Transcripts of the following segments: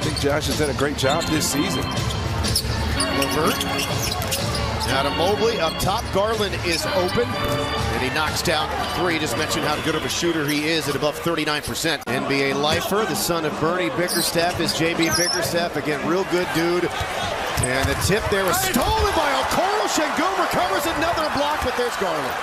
think Josh has done a great job this season. LeVert. Now to Mobley up top. Garland is open, and he knocks down three. Just mentioned how good of a shooter he is at above 39%. NBA lifer, the son of Bernie Bickerstaff, is JB Bickerstaff. Again, real good dude. And the tip there was stolen by Okoro. Şengün recovers another block, but there's Garland.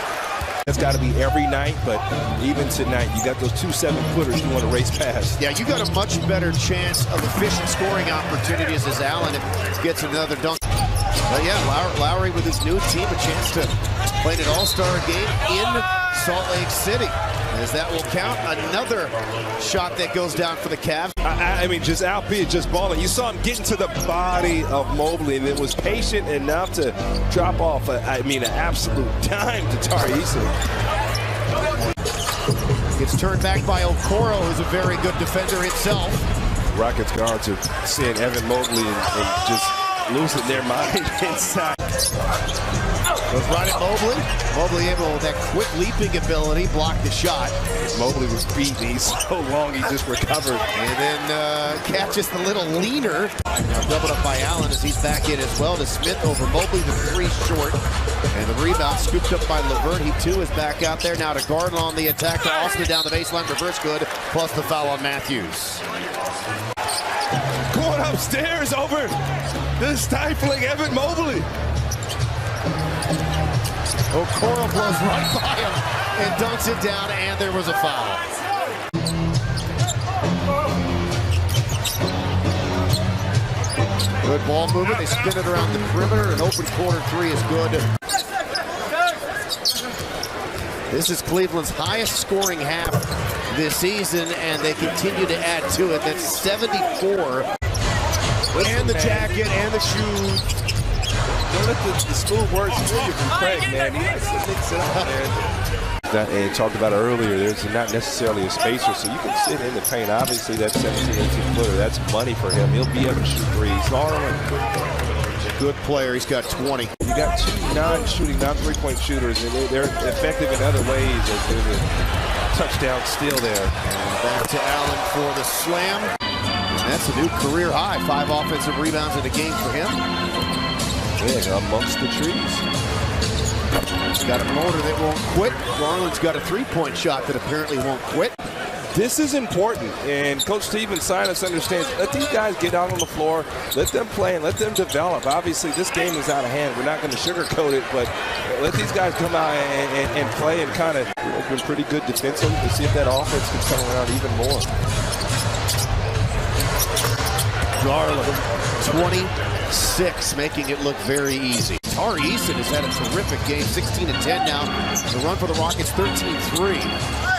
That's got to be every night, but even tonight, you got those 2 7-footers you want to race past. Yeah, you got a much better chance of efficient scoring opportunities as Allen gets another dunk. But yeah, Lowry with his new team, a chance to play an all-star game in Salt Lake City. As that will count, another shot that goes down for the Cavs. I mean, just albeit just balling. You saw him get into the body of Mobley, and it was patient enough to drop off, an absolute dime to 𝙁𝙖𝙧𝙀. Gets turned back by Okoro, who's a very good defender himself. Rockets guards are seeing Evan Mobley and just losing their mind inside. Goes right at Mobley. Mobley able, with that quick leaping ability, block the shot. Mobley was beaten. He's so long, he just recovered. And then catches the little leaner. Doubled up by Allen as he's back in as well to Smith over Mobley, the three short. And the rebound scooped up by LeVert. He too is back out there. Now to Garland on the attack. To Austin down the baseline. Reverse good. Plus the foul on Matthews. Going upstairs over the stifling Evan Mobley. Okoro blows right by him and dunks it down, and there was a foul. Good ball movement. They spin it around the perimeter. An open corner three is good. This is Cleveland's highest scoring half this season, and they continue to add to it. That's 74. And the jacket and the shoes. Don't let the smooth words familiar from Craig, man. He has to mix it up, man. And talked about it earlier, there's not necessarily a spacer, so you can sit in the paint. Obviously, that 17, 18-footer, that's money for him. He'll be able to shoot threes. Garland, good player. He's got 20. You got two non-shooting, non-three-point shooters, and they're effective in other ways. There's a touchdown steal there. And back to Allen for the slam. And that's a new career high. 5 offensive rebounds in a game for him. Yeah, amongst the trees. He's got a motor that won't quit. Garland's got a three-point shot that apparently won't quit. This is important, and Coach Steven Silas understands. Let these guys get out on the floor, let them play, and let them develop. Obviously, this game is out of hand. We're not going to sugarcoat it, but let these guys come out and play and kind of been pretty good defensively to see if that offense can come around even more. Garland, 26, making it look very easy. 𝙁𝙧𝙧𝙀 has had a terrific game, 16-10 now. The run for the Rockets, 13-3.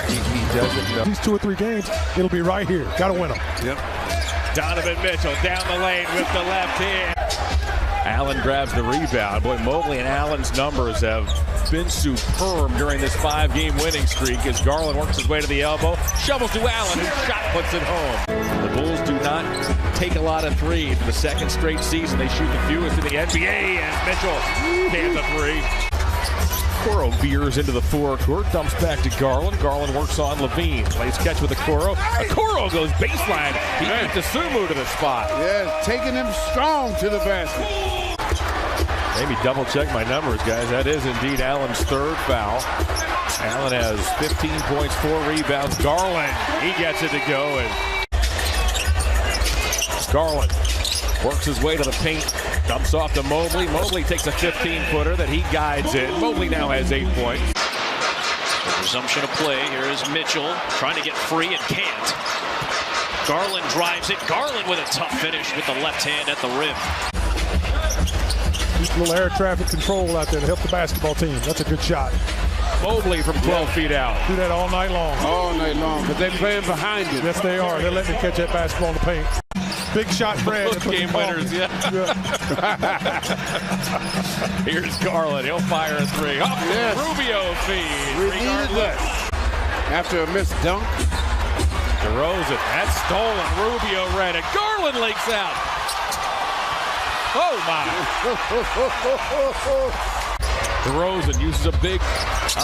He doesn't know. These 2 or 3 games, it'll be right here. Got to win them. Yep. Donovan Mitchell down the lane with the left hand. Allen grabs the rebound. Boy, Mobley and Allen's numbers have been superb during this 5-game winning streak as Garland works his way to the elbow, shovels to Allen, whose shot puts it home. The Bulls do not take a lot of threes. For the 2nd straight season, they shoot the fewest in the NBA, and Mitchell can't the three. Okoro veers into the forecourt, dumps back to Garland. Garland works on Levine. Plays catch with Okoro. Okoro goes baseline. He beats Dosunmu to the spot. Yeah, taking him strong to the basket. Maybe double check my numbers, guys. That is indeed Allen's 3rd foul. Allen has 15 points, 4 rebounds. Garland, he gets it to go. And Garland works his way to the paint. Dumps off to Mobley. Mobley takes a 15-footer that he guides in. Mobley now has 8 points. The resumption of play. Here is Mitchell trying to get free and can't. Garland drives it. Garland with a tough finish with the left hand at the rim. Just a little air traffic control out there to help the basketball team. That's a good shot. Mobley from 12 feet out. Do that all night long. All night long, because they're playing behind it. Yes, they are. They're letting him catch that basketball in the paint. Big shot, Brad. Both game winners, yeah. Here's Garland. He'll fire a 3. Up, yes. Rubio feed. We needed that. After a missed dunk. DeRozan, that's stolen. Rubio read it. Garland leaks out. Oh, my. DeRozan uses a big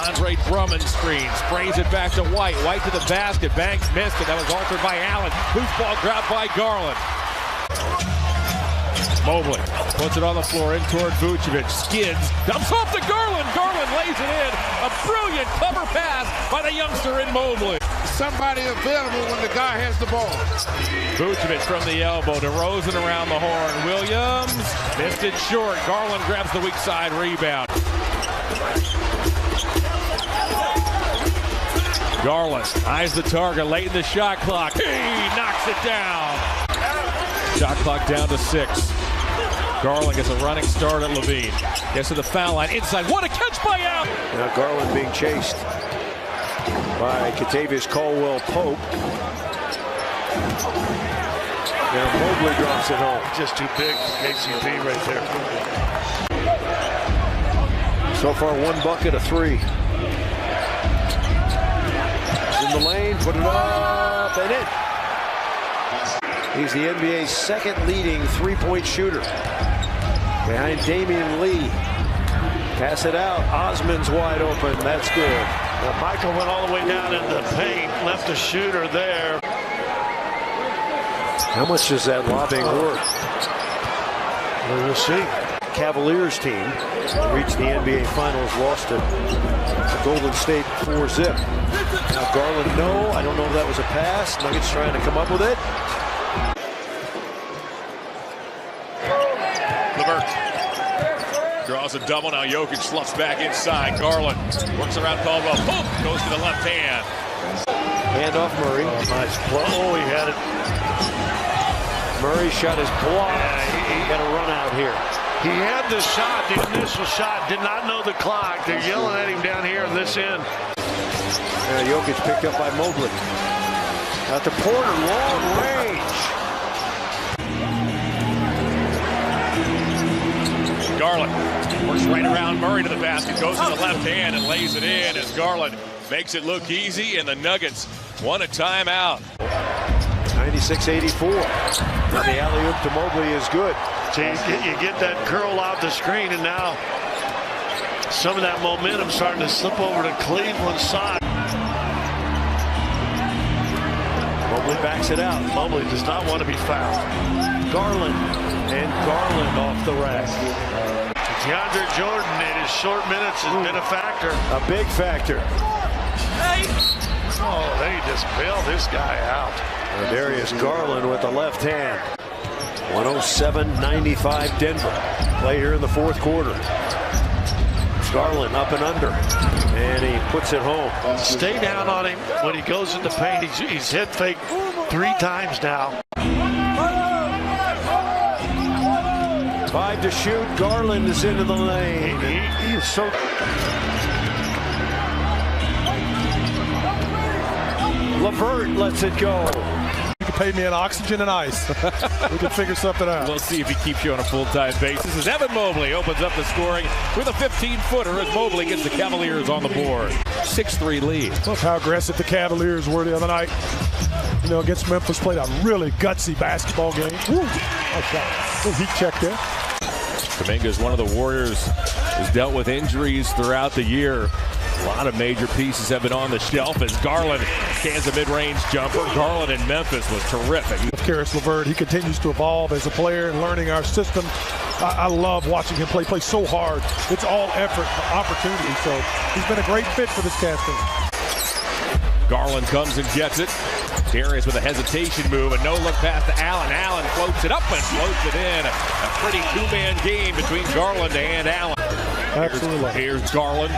Andre Drummond screen. Sprays it back to White. White to the basket. Banks missed it. That was altered by Allen. Loose ball grabbed by Garland. Mobley puts it on the floor in toward 𝙂𝙧𝙧𝙀. Skids, dumps off to Garland. Garland lays it in. A brilliant cover pass by the youngster in Mobley. Somebody available when the guy has the ball. 𝙂𝙧𝙧 from the elbow. DeRozan around the horn. Williams missed it short. Garland grabs the weak side rebound. Garland eyes the target late in the shot clock. He knocks it down. Shot clock down to 6. Garland gets a running start at Levine. Gets to the foul line inside. What a catch by Allen! Now Garland being chased by Kentavious Caldwell-Pope. Now Mobley drops it home. Just too big for KCP right there. So far, 1 bucket of 3. In the lane, put it up, and in. He's the NBA's second leading three-point shooter. Behind Damian Lee. Pass it out. Osman's wide open. That's good. Well, Michael went all the way down in the paint, left the shooter there. How much does that lobbing work? Well, we'll see. Cavaliers team reached the NBA Finals, lost to Golden State 4-zip. Now Garland, no. I don't know if that was a pass. Nuggets trying to come up with it. LeVert draws a double. Now Jokic sloughs back inside. Garland works around Caldwell. Boom! Goes to the left hand. Hand off Murray. Oh, nice blow. Oh, he had it. Murray shot his block. He got a run out here. He had the shot, the initial shot, did not know the clock. They're yelling at him down here on this end. Jokic picked up by Mobley. Out to Porter, long range. Garland works right around Murray to the basket, goes to the left hand and lays it in as Garland makes it look easy, and the Nuggets want a timeout. 96-84. And the alley-oop to Mobley is good. So you get that curl out the screen, and now some of that momentum starting to slip over to Cleveland's side. Mobley backs it out. Mobley does not want to be fouled. Garland, and Garland off the rack. DeAndre Jordan in his short minutes has been a factor. A big factor. Oh, they just bailed this guy out. Darius Garland with the left hand. 107-95 Denver. Play here in the fourth quarter. Garland up and under, and he puts it home. Stay down on him when he goes in the paint. He's head fake 3 times now. 5 to shoot. Garland is into the lane. He is so... LeVert lets it go. You can pay me in oxygen and ice. We can figure something out. We'll see if he keeps you on a full-time basis as Evan Mobley opens up the scoring with a 15-footer as Mobley gets the Cavaliers on the board. 6-3 lead. Look how aggressive the Cavaliers were the other night. You know, against Memphis, played a really gutsy basketball game. Woo! He checked there. Kuminga is one of the Warriors who's dealt with injuries throughout the year. A lot of major pieces have been on the shelf as Garland cans a mid-range jumper. Garland in Memphis was terrific. Caris LeVert, he continues to evolve as a player and learning our system. I love watching him play so hard. It's all effort, opportunity. So he's been a great fit for this Cavs team. Garland comes and gets it. Darius with a hesitation move, a no-look pass to Allen. Allen floats it up and floats it in. A pretty two-man game between Garland and Allen. Absolutely. Here's Garland.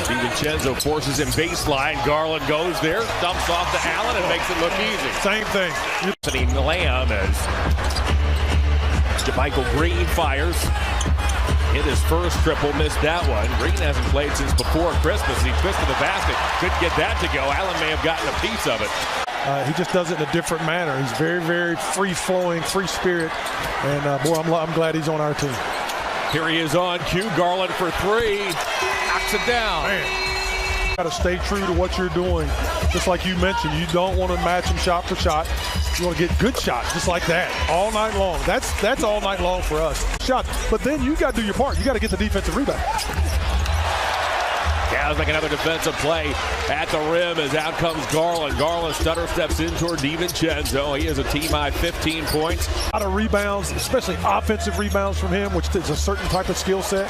DiVincenzo forces him baseline. Garland goes there, dumps off to Allen, and makes it look easy. Same thing. Lamb as JaMychal Green fires. Hit his first triple, missed that one. Green hasn't played since before Christmas. He twisted the basket, couldn't get that to go. Allen may have gotten a piece of it. He just does it in a different manner. He's very, very free-flowing, free spirit. And, boy, I'm glad he's on our team. Here he is on cue. Garland for 3. Knocks it down. Man, you got to stay true to what you're doing. Just like you mentioned, you don't want to match him shot for shot. You want to get good shots, just like that, all night long. That's all night long for us. Shots, but then you got to do your part. You got to get the defensive rebound. Cavs make another defensive play at the rim as out comes Garland. Garland stutter steps in toward 𝙁𝙧𝙧𝙀. He has a team-high 15 points. A lot of rebounds, especially offensive rebounds from him, which is a certain type of skill set.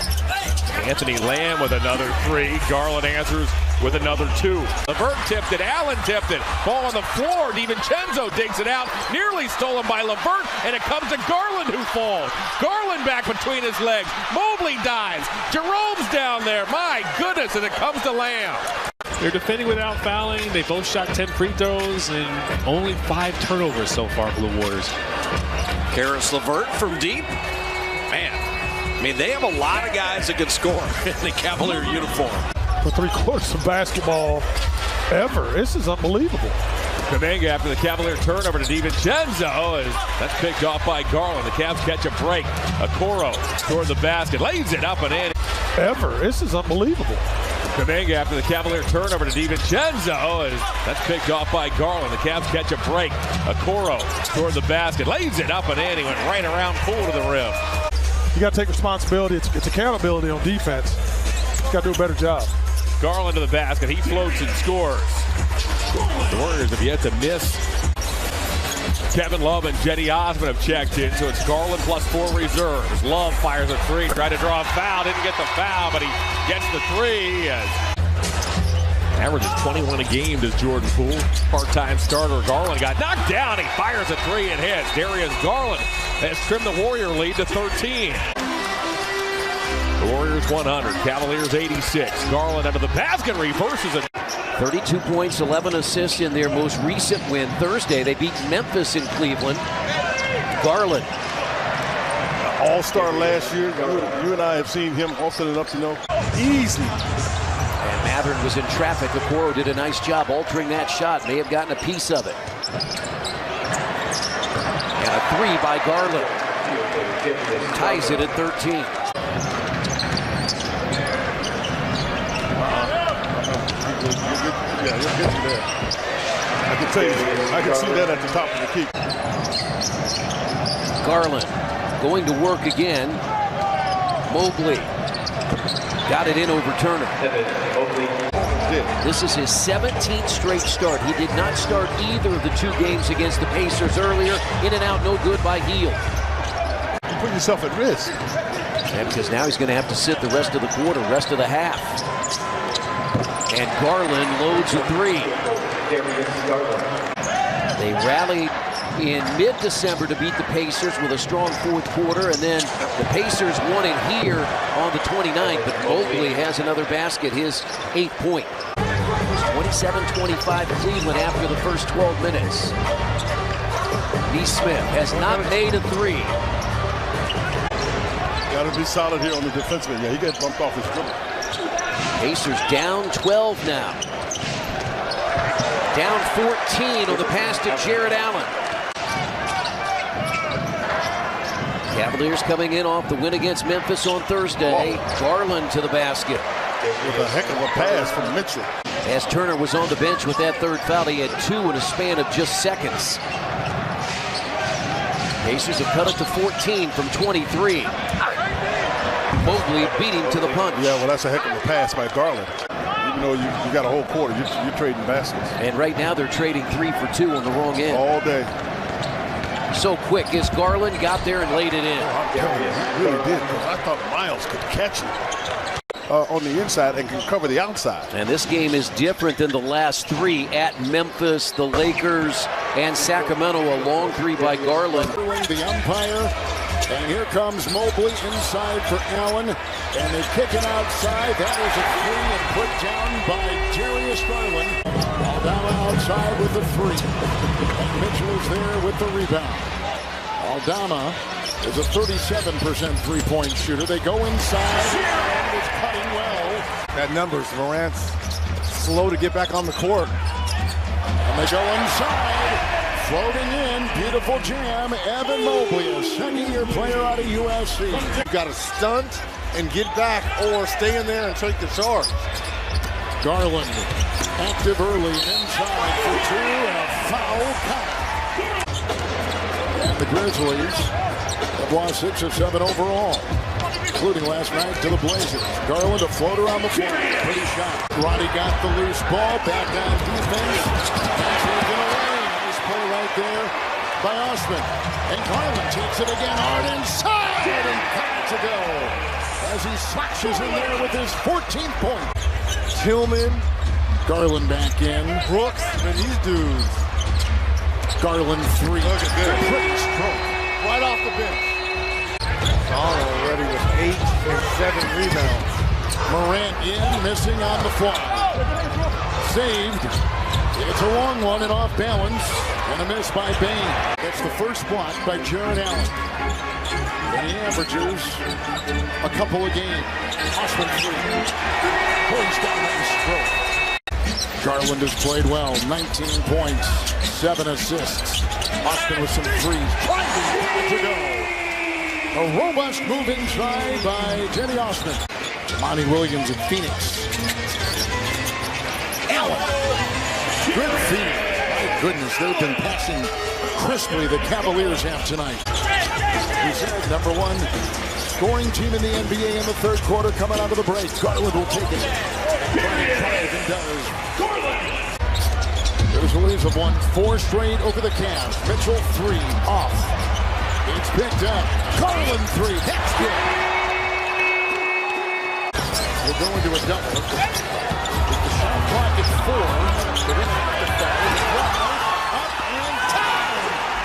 Anthony Lamb with another three. Garland answers with another two. LeVert tipped it. Allen tipped it. Ball on the floor. 𝙁𝙧𝙧𝙀 digs it out. Nearly stolen by LeVert, and it comes to Garland who falls. Garland back between his legs. Mobley dives. Jerome's down there. My goodness, and it comes to Lamb. They're defending without fouling. They both shot 10 free throws and only 5 turnovers so far, Blue Warriors. Karis LeVert from deep. Man, I mean, they have a lot of guys that can score in the Cavalier uniform. For 3/4 of basketball ever. This is unbelievable. Kuminga after the Cavalier turnover to 𝙁𝙧𝙧𝙀 as that's picked off by Garland. The Cavs catch a break. Okoro toward the basket. Lays it up and in. This is unbelievable. Kuminga after the Cavalier turnover to 𝙁𝙧𝙧𝙀 as that's picked off by Garland. The Cavs catch a break. Okoro toward the basket. Lays it up and in. He went right around full to the rim. You got to take responsibility. It's accountability on defense. You got to do a better job. Garland to the basket. He floats and scores. The Warriors have yet to miss. Kevin Love and Cedi Osman have checked in, so it's Garland plus 4 reserves. Love fires a three, tried to draw a foul, didn't get the foul, but he gets the three. Averages 21 a game does Jordan Poole. Part-time starter Garland got knocked down. He fires a three and hits. Darius Garland has trimmed the Warrior lead to 13. The Warriors 100, Cavaliers 86. Garland under the basket, reverses it. 32 points, 11 assists in their most recent win Thursday. They beat Memphis in Cleveland. Garland. All-star last year. You and I have seen him often enough to know. Easy. And Matherin was in traffic. Okoro did a nice job altering that shot. May have gotten a piece of it. And a three by Garland. Ties it at 13. Yeah, he'll get you there. I can tell you, I can see that at the top of the key. Garland going to work again. Mobley got it in over Turner. This is his 17th straight start. He did not start either of the 2 games against the Pacers earlier. In and out, no good by Hield. You put yourself at risk. And because now he's going to have to sit the rest of the quarter, rest of the half. And Garland loads a three. They rallied in mid-December to beat the Pacers with a strong 4th quarter, and then the Pacers won it here on the 29th, but Mobley has another basket, his 8th point. 27-25 Cleveland after the first 12 minutes. Nesmith has not made a three. Got to be solid here on the defensive end. Yeah, he got bumped off his dribble. Pacers down 12 now. Down 14 on the pass to Jarrett Allen. Cavaliers coming in off the win against Memphis on Thursday. Garland to the basket. With a heck of a pass from Mitchell. As Turner was on the bench with that 3rd foul, he had 2 in a span of just seconds. Pacers have cut it to 14 from 23. Mobley beat him to the punch. Yeah, well, that's a heck of a pass by Garland. Even though you got a whole quarter, you're trading baskets. And right now they're trading 3 for 2 on the wrong end. All day. So quick as Garland got there and laid it in. I'm telling you, he really did, because I thought Miles could catch it on the inside and can cover the outside. And this game is different than the last 3 at Memphis, the Lakers, and Sacramento. A long 3 by Garland. The umpire. And here comes Mobley inside for Allen. And they kick it outside. That is a three and put down by Darius Garland. Aldama outside with the three. And Mitchell is there with the rebound. Aldama is a 37% three-point shooter. They go inside. And it's cutting well. That numbers, Morant's slow to get back on the court. And they go inside. Floating in, beautiful jam. Evan Mobley, a second-year player out of USC. You've got to stunt and get back or stay in there and take the charge. Garland active early inside for 2 and a foul count. And the Grizzlies have lost 6 of 7 overall. including last night to the Blazers. Garland, a floater on the floor. Pretty shot. Roddy got the loose ball. Back on defense. Taken away. Nice play right there by Osman. And Garland takes it again hard inside. And got to go as he slashes in there with his 14th point. Tillman. Garland back in. Brooks. And these dudes. Garland three. Look at this. Great stroke. Right off the bench. Already with 8 and 7 rebounds. Morant in, missing on the fly. Saved. It's a long one and off balance. And a miss by Bain. That's the first block by Jared Allen. And he averages a couple a game. Osman three. Pulls down that stroke. Garland has played well. 19 points, 7 assists. Osman with some threes. Trying to get it to go. A robust move inside by Jenny Osman. Monty Williams in Phoenix. Allen. Good feed. My goodness, they've been passing crisply. The Cavaliers have tonight. He said #1 scoring team in the NBA in the third quarter coming out of the break. Garland will take it. And does. Grizzlies have won 4 straight over the Cavs. Mitchell 3 off. It's picked up. Garland 3. That's good. We'll go into a double. With the shot clock at 4. They're going to have to foul. Up and down.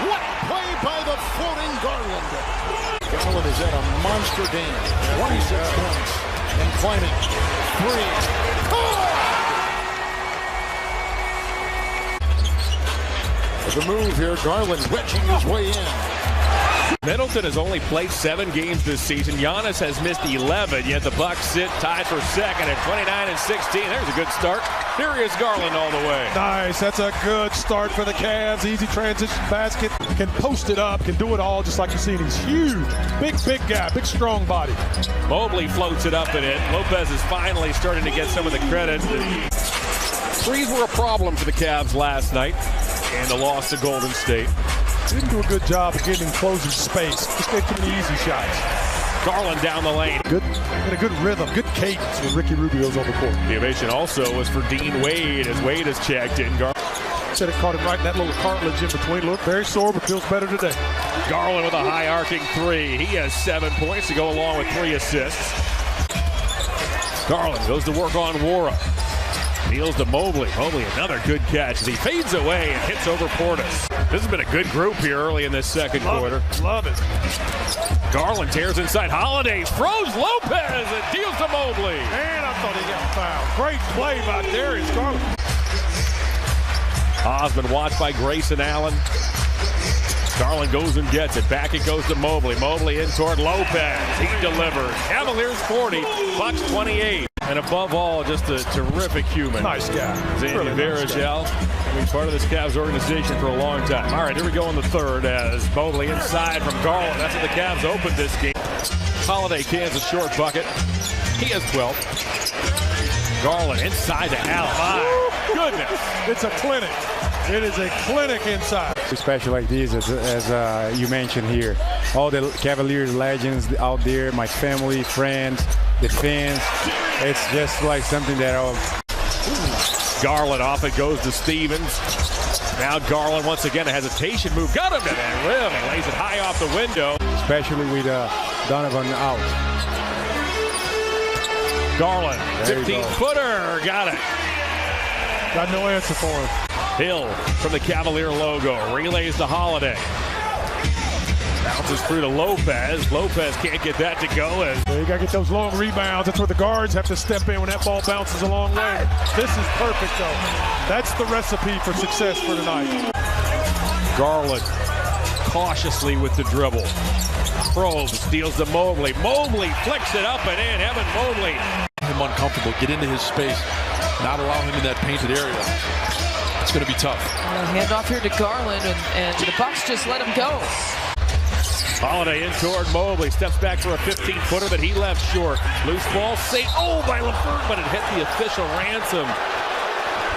What play by the floating Garland. Garland is at a monster game. 26 points. And climbing. 3. The move here. Garland wedging his way in. Middleton has only played 7 games this season. Giannis has missed 11, yet the Bucks sit tied for second at 29 and 16. There's a good start. Here is Garland all the way. Nice. That's a good start for the Cavs. Easy transition basket. Can post it up. Can do it all just like you see. He's huge. Big guy. Big, strong body. Mobley floats it up and in. Lopez is finally starting to get some of the credit. Threes were a problem for the Cavs last night and the loss to Golden State. Didn't do a good job of getting closing space. Just gave too many easy shots. Garland down the lane. Good, and a good rhythm, good cadence when Ricky Rubio's on the court. The ovation also was for Dean Wade as Wade is checked in. Said it caught him right in that little cartilage in between. Looked very sore, but feels better today. Garland with a high arcing 3. He has 7 points to go along with 3 assists. Garland goes to work on Wara. Deals to Mobley. Mobley, another good catch as he fades away and hits over Portis. This has been a good group here early in this second quarter. Love it. Garland tears inside. Holiday throws Lopez and deals to Mobley. And I thought he got fouled. Great play by Darius Garland. Osman watched by Grayson Allen. Garland goes and gets it. Back it goes to Mobley. Mobley in toward Lopez. He delivers. Cavaliers 40, Bucks 28. And above all, just a terrific human. Nice guy. Zandy really Varejao. Nice, been part of this Cavs organization for a long time. All right, here we go in the third as Mobley inside from Garland. That's how the Cavs opened this game. Holiday cans a short bucket. He has 12. Garland inside to Allen. My goodness. It's a clinic. It is a clinic inside. Especially like this, as you mentioned here. All the Cavaliers legends out there, my family, friends, the fans. It's just like something that Garland off it goes to Stevens. Now Garland once again, a hesitation move. Got him to that rim. He lays it high off the window. Especially with Donovan out. Garland, 15-footer. Got it. Got no answer for him. Hill from the Cavalier logo. Relays to Holiday. Bounces through to Lopez. Lopez can't get that to go. You got to get those long rebounds. That's where the guards have to step in when that ball bounces a long way. This is perfect, though. That's the recipe for success for tonight. Garland cautiously with the dribble. Probes, steals to Mobley. Mobley flicks it up and in. Evan Mobley. Him uncomfortable. Get into his space. Not allow him in that painted area. It's going to be tough. Hand off here to Garland, and the Bucks just let him go. Holiday in toward Mobley. Steps back for a 15-footer that he left short. Loose ball saved. Oh, by LeVert, but it hit the official Ransom.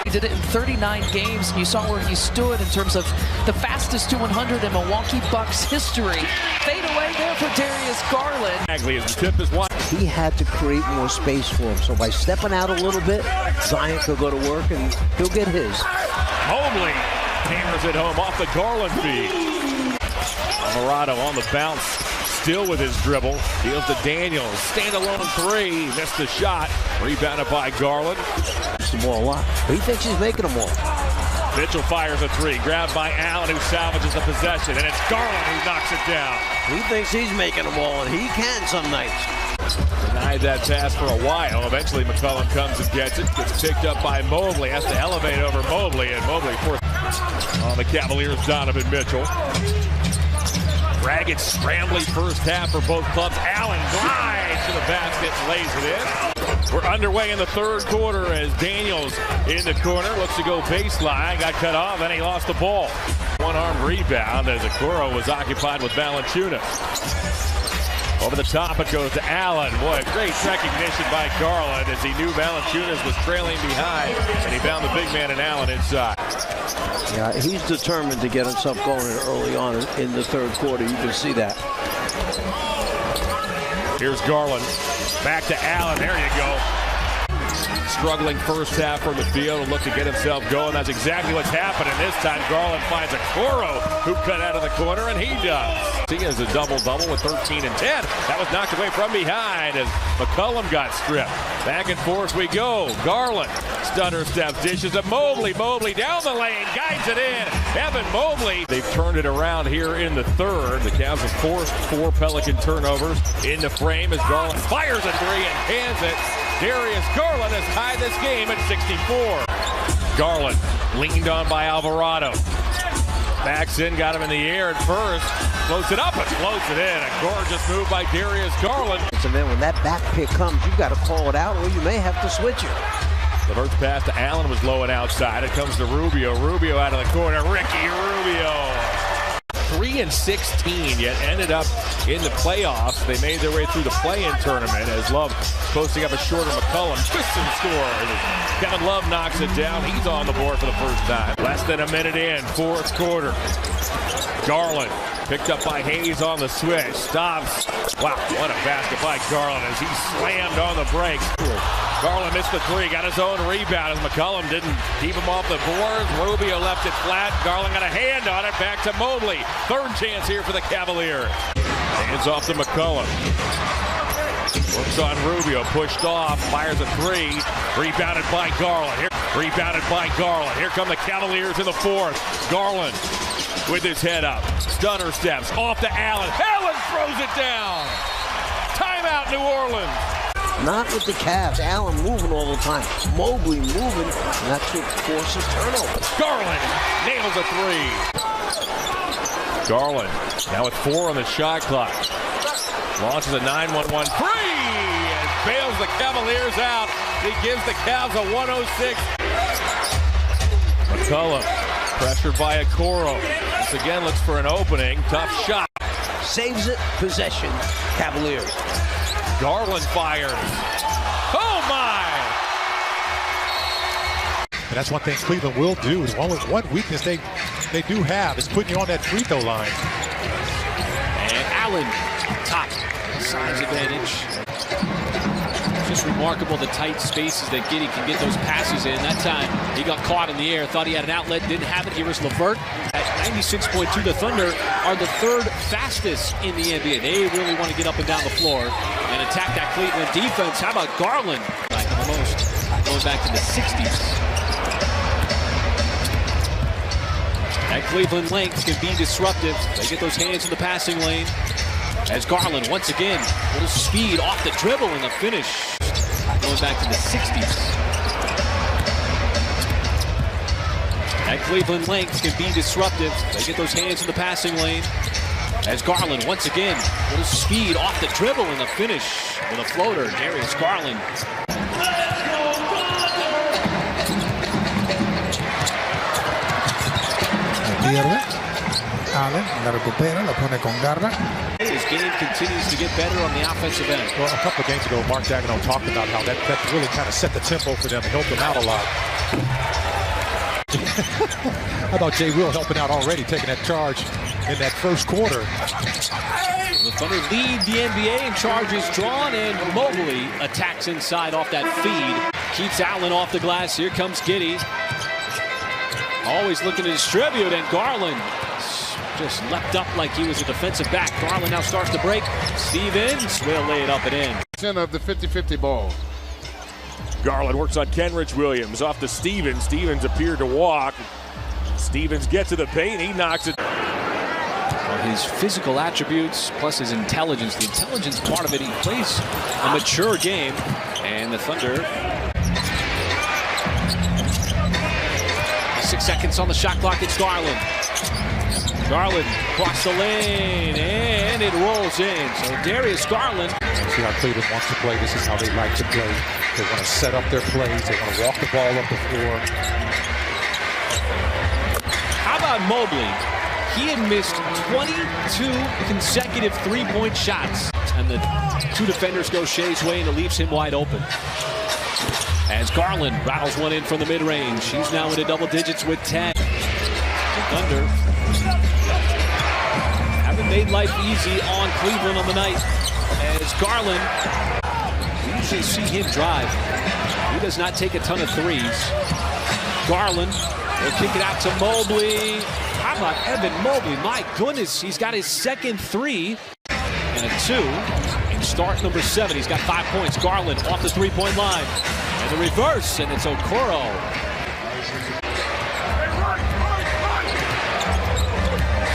He did it in 39 games, and you saw where he stood in terms of the fastest to 100 in Milwaukee Bucks history. Fade away there for Darius Garland. Bagley as the tip is wide. He had to create more space for him. So by stepping out a little bit, Zion could go to work and he'll get his. Mobley hammers it home off the Garland feed. Alvarado on the bounce, still with his dribble. Deals to Daniels. Standalone three. Missed the shot. Rebounded by Garland. The ball a lot. But he thinks he's making them all. Mitchell fires a three. Grabbed by Allen, who salvages the possession. And it's Garland who knocks it down. He thinks he's making them all, and he can some nights. Denied that pass for a while. Eventually McCollum comes and gets it. Gets picked up by Mobley. Has to elevate over Mobley. And Mobley forced on the Cavaliers, Donovan Mitchell. Ragged, scrambling first half for both clubs. Allen glides to the basket and lays it in. We're underway in the third quarter as Daniels in the corner. Looks to go baseline. Got cut off, then he lost the ball. One-arm rebound as Okoro was occupied with Valanciunas. Over the top it goes to Allen. Boy, great recognition by Garland as he knew Valanciunas was trailing behind. And he found the big man in Allen inside. Yeah, he's determined to get himself going early on in the third quarter. You can see that. Here's Garland. Back to Allen. There you go. Struggling first half from the field and look to get himself going. That's exactly what's happening. This time Garland finds Okoro who cut out of the corner, and he does. He has a double-double with 13 and 10. That was knocked away from behind as McCollum got stripped. Back and forth we go. Garland stutter steps, dishes to Mobley. Mobley down the lane, guides it in. Evan Mobley. They've turned it around here in the third. The Cavs have forced 4 Pelican turnovers in the frame as Garland fires a three and hands it. Darius Garland has tied this game at 64. Garland leaned on by Alvarado. Backs in, got him in the air at first. Floats it up and floats it in. A gorgeous move by Darius Garland. So then when that back pick comes, you've got to call it out or you may have to switch it. LeVert's pass to Allen was low and outside. It comes to Rubio. Rubio out of the corner. Ricky Rubio. 3 and 16, yet ended up in the playoffs. They made their way through the play-in tournament as Love posting up a shorter McCollum. Twists and scores. Kevin Love knocks it down. He's on the board for the first time. Less than a minute in, fourth quarter. Garland picked up by Hayes on the switch. Stops. Wow, what a basket by Garland as he slammed on the break. Garland missed the three, got his own rebound as McCollum didn't keep him off the boards. Rubio left it flat. Garland got a hand on it. Back to Mobley. Third chance here for the Cavaliers. Hands off to McCollum. Works on Rubio. Pushed off. Fires a three. Rebounded by Garland. Rebounded by Garland. Here come the Cavaliers in the fourth. Garland with his head up. Stunner steps. Off to Allen. Allen throws it down. Timeout, New Orleans. Not with the Cavs. Allen moving all the time. Mobley moving, and that's what forces turnover. Garland nails a three. Garland now with 4 on the shot clock. Launches a 9-1-1 three and bails the Cavaliers out. He gives the Cavs a 106. McCollum pressured by Okoro. Once again looks for an opening. Tough shot. Saves it. Possession. Cavaliers. Garland fires. Oh my! And that's one thing Cleveland will do. Is one weakness they do have is putting you on that free throw line. And Allen, top size advantage. Just remarkable the tight spaces that Giddey can get those passes in. That time he got caught in the air, thought he had an outlet, didn't have it. Here was LeVert at 96.2. The Thunder are the third fastest in the NBA. They really want to get up and down the floor and attack that Cleveland defense. How about Garland? Like almost going back to the 60s. That Cleveland length can be disruptive. They get those hands in the passing lane. As Garland once again, a little speed off the dribble and the finish. Going back to the 60s. That Cleveland length can be disruptive. They get those hands in the passing lane. As Garland once again, a little speed off the dribble and the finish with a floater. Darius Garland. Allen la recupera, la pone con garra. His game continues to get better on the offensive end. Well, a couple of games ago, Mark Daigneault talked about how that really kind of set the tempo for them and helped them out a lot. I thought Jay Will helping out already, taking that charge in that first quarter. The Thunder lead the NBA in charges drawn, and Mobley attacks inside off that feed. Keeps Allen off the glass. Here comes Giddey. Always looking to distribute, and Garland just leapt up like he was a defensive back. Garland now starts to break. Stevens will lay it up and in. Center of the 50-50 ball. Garland works on Kenrich Williams off to Stevens. Stevens appeared to walk. Stevens gets to the paint. He knocks it. Well, his physical attributes plus his intelligence. The intelligence part of it, he plays a mature game. And the Thunder. 6 seconds on the shot clock. It's Garland. Garland across the lane, and it rolls in. So Darius Garland. See how Cleveland wants to play. This is how they like to play. They want to set up their plays. They want to walk the ball up the floor. How about Mobley? He had missed 22 consecutive three-point shots. And the two defenders go Shay's way, and it leaves him wide open. As Garland rattles one in from the mid-range. He's now into double digits with 10. The Thunder haven't made life easy on Cleveland on the night. As Garland, we usually see him drive. He does not take a ton of threes. Garland will kick it out to Mobley. How about Evan Mobley? My goodness, he's got his second three and a 2 in start number 7. He's got 5 points. Garland off the three-point line. And the reverse, and it's Okoro.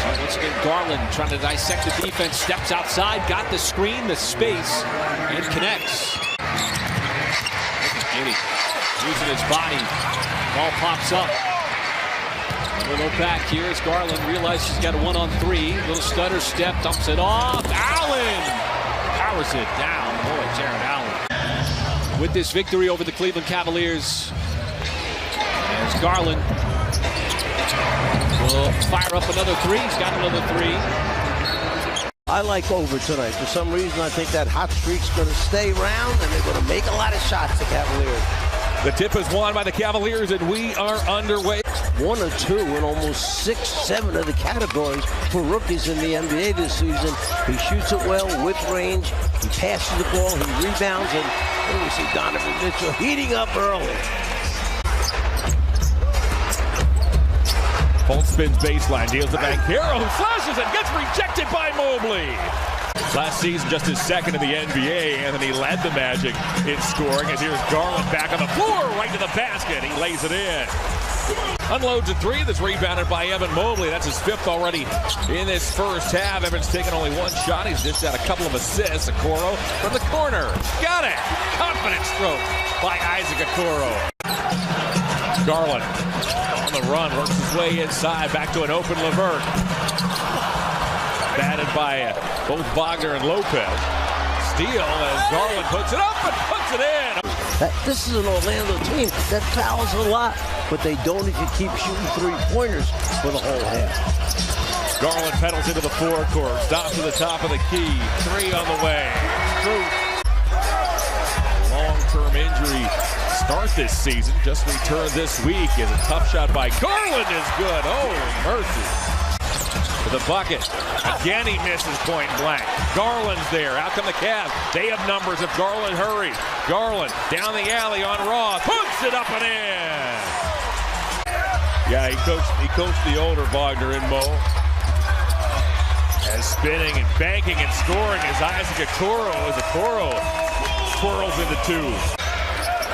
So once again, Garland trying to dissect the defense, steps outside, got the screen, the space, and connects. Giddey using his body. Ball pops up. A little back here as Garland realizes he's got a 1-on-3. Little stutter step, dumps it off. Allen powers it down. Boy, Jared Allen. With this victory over the Cleveland Cavaliers, as Garland will fire up another 3. He's got another 3. I like over tonight. For some reason, I think that hot streak's going to stay around, and they're going to make a lot of shots, the Cavaliers. The tip is won by the Cavaliers, and we are underway. 1 or 2 in almost 6, 7 of the categories for rookies in the NBA this season. He shoots it well with range. He passes the ball. He rebounds. And here we see Donovan Mitchell heating up early. Bolt spins baseline, deals the Banchero, who slashes and gets rejected by Mobley. Last season, just his second in the NBA, Anthony led the Magic in scoring. As here's Garland back on the floor, right to the basket. He lays it in. Unloads a 3 that's rebounded by Evan Mobley. That's his 5th already in this first half. Evan's taken only 1 shot. He's dished out a couple of assists. Okoro from the corner. Got it. Confident stroke by Isaac Okoro. Garland on the run, works his way inside. Back to an open LeVert. Batted by both Wagner and Lopez. Steal as Garland puts it up and puts it in. This is an Orlando team that fouls a lot, but they don't if you keep shooting three-pointers for the whole half. Garland pedals into the forecourt, stops to the top of the key. 3 on the way. Long-term injury start this season, just returned this week. Is a tough shot by Garland is good. Oh, mercy. For the bucket. Again, he misses point blank. Garland's there. Out come the Cavs. They have numbers if Garland hurries. Garland down the alley on Ross. Puts it up and in. Yeah, he coached the older Wagner and Mo. And spinning and banking and scoring is Isaac Okoro as Okoro twirls into 2.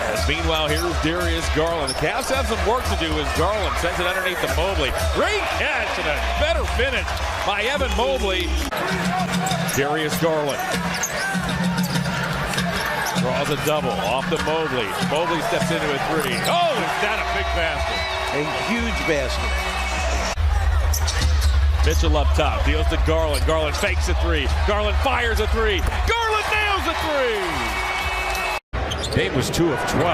As meanwhile, here's Darius Garland. The Cavs have some work to do as Garland sends it underneath the Mobley. Great catch and a better finish by Evan Mobley. Darius Garland draws a double off the Mobley. Mobley steps into a 3. Oh, is that a big basket? A huge basket. Mitchell up top, deals to Garland. Garland fakes a 3. Garland fires a 3. Garland nails a 3. Dame was 2 of 12.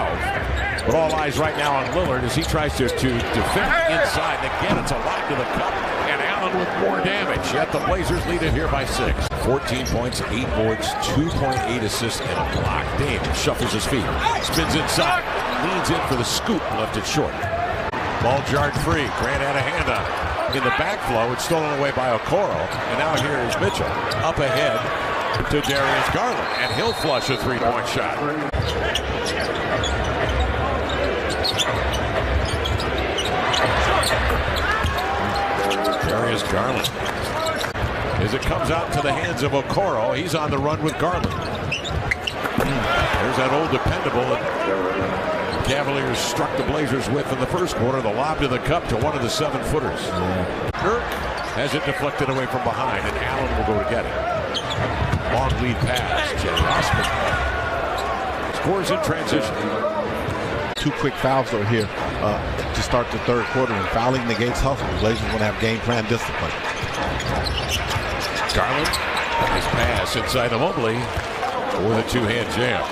But all eyes right now on Lillard as he tries to defend inside. And again, it's a lock to the cup. And Allen with more damage. Yet the Blazers lead it here by 6. 14 points, 8 boards, 2.8 assists, and a block. Dame shuffles his feet. Spins inside. Leans in for the scoop. Left it short. Ball jarred free. Grant had a hand on it. In the backflow, it's stolen away by Okoro. And now here is Mitchell up ahead to Darius Garland. And he'll flush a three-point shot. Darius Garland. As it comes out to the hands of Okoro, he's on the run with Garland. There's that old dependable that Cavaliers struck the Blazers with in the first quarter. The lob to the cup to one of the 7-footers. Dirk has it deflected away from behind, and Allen will go to get it. Long lead pass. Jerry Osman scores in transition. 2 quick fouls though here to start the third quarter, and fouling negates hustle. The Blazers want to have game plan discipline. Garland, his pass inside of Mobley for the two-hand jam.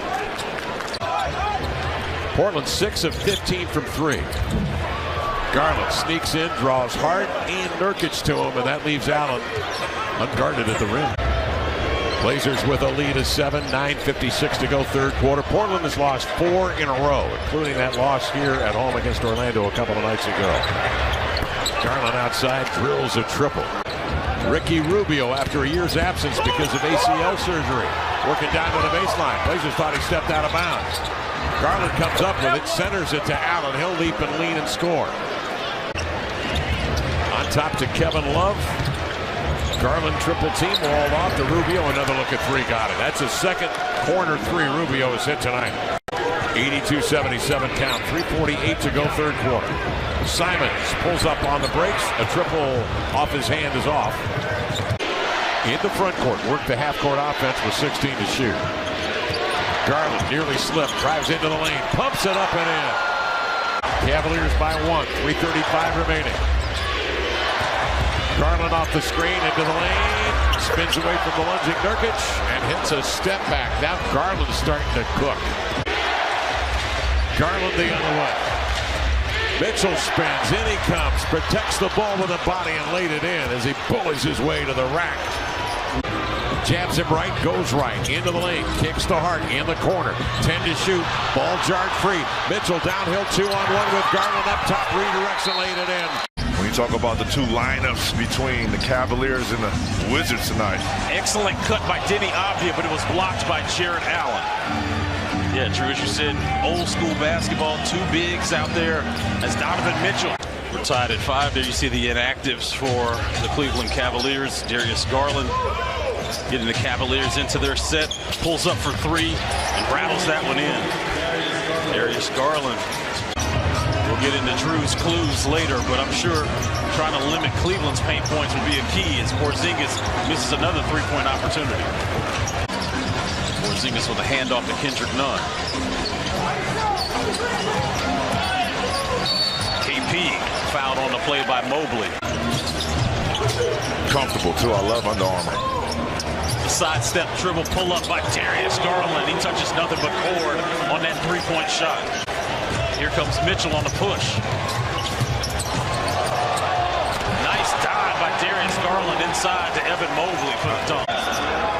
Portland 6 of 15 from 3. Garland sneaks in, draws hard, and Nurkic to him, and that leaves Allen unguarded at the rim. Blazers with a lead of 7, 9:56 to go third quarter. Portland has lost 4 in a row, including that loss here at home against Orlando a couple of nights ago. Garland outside drills a triple. Ricky Rubio, after a year's absence because of ACL surgery, working down to the baseline. Blazers thought he stepped out of bounds. Garland comes up with it, centers it to Allen. He'll leap and lean and score. On top to Kevin Love. Garland triple team walled off to Rubio. Another look at three, got it. That's a second corner three Rubio has hit tonight. 82-77 count, 3:48 to go third quarter. Simons pulls up on the brakes. A triple off his hand is off. In the front court, worked the half-court offense with 16 to shoot. Garland nearly slipped, drives into the lane, pumps it up and in. Cavaliers by 1, 3:35 remaining. Garland off the screen into the lane, spins away from the lunging Nurkic and hits a step back. Now Garland's starting to cook. Garland the other way. Mitchell spins, in he comes, protects the ball with a body and laid it in as he bullies his way to the rack. Jabs him right, goes right, into the lane, kicks to Hart in the corner, 10 to shoot, ball jarred free. Mitchell downhill 2-on-1 with Garland up top, redirects and laid it in. When you talk about the two lineups between the Cavaliers and the Wizards tonight. Excellent cut by Deni Avdija, but it was blocked by Jarrett Allen. Yeah, Drew, as you said, old school basketball, two bigs out there as Donovan Mitchell. We're tied at 5. There you see the inactives for the Cleveland Cavaliers. Darius Garland getting the Cavaliers into their set, pulls up for 3 and rattles that one in. Darius Garland. We'll get into Drew's clues later, but I'm sure trying to limit Cleveland's paint points will be a key as Porzingis misses another 3-point opportunity. Porzingis with a handoff to Kendrick Nunn. KP fouled on the play by Mobley. Comfortable too, I love Under Armour. The sidestep dribble pull up by Darius Garland. He touches nothing but cord on that 3-point shot. Here comes Mitchell on the push. Nice dive by Darius Garland inside to Evan Mobley for the dunk.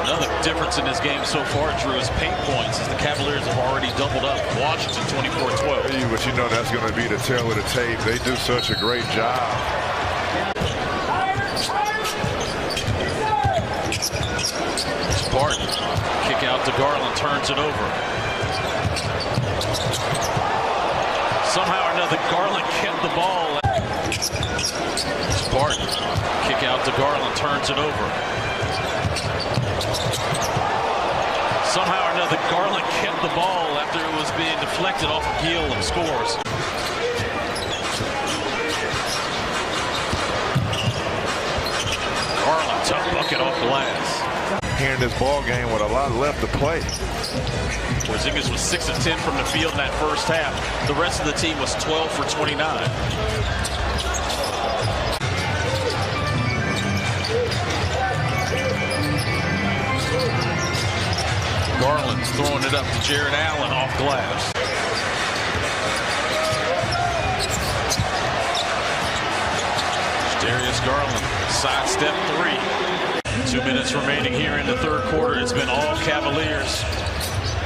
Another difference in this game so far, Drew, is paint points, as the Cavaliers have already doubled up Washington 24-12. But you know that's going to be the tail of the tape. They do such a great job. Spartan, kick out to Garland, turns it over. Somehow or another, Garland kept the ball. Spartan, kick out to Garland, turns it over. Somehow or another, Garland kept the ball after it was being deflected off of Gill and scores. Garland, tough bucket off glass. Here in this ball game with a lot left to play. Porzingis was 6 of 10 from the field in that first half. The rest of the team was 12 for 29. Garland's throwing it up to Jarrett Allen off glass. Darius Garland, sidestep 3. 2 minutes remaining here in the third quarter. It's been all Cavaliers.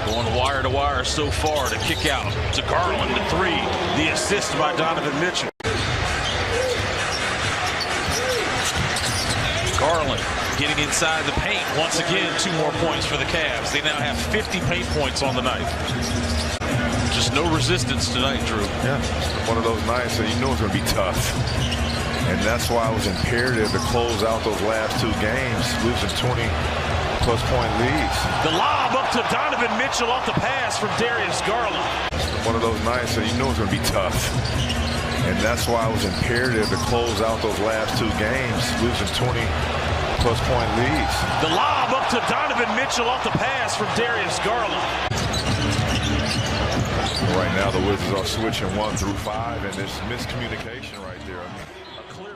Going wire to wire so far to kick out to Garland to 3. The assist by Donovan Mitchell. getting inside the paint. Once again, 2 more points for the Cavs. They now have 50 paint points on the night. Just no resistance tonight, Drew. Yeah, one of those nights that you know it's going to be tough. And that's why it was imperative to close out those last 2 games, losing 20-plus point leads. The lob up to Donovan Mitchell off the pass from Darius Garland. One of those nights that you know it's going to be tough. And that's why it was imperative to close out those last 2 games, losing 20-plus point leads. The lob up to Donovan Mitchell off the pass from Darius Garland. Right now, the Wizards are switching 1 through 5, and there's miscommunication right there. I mean, a clear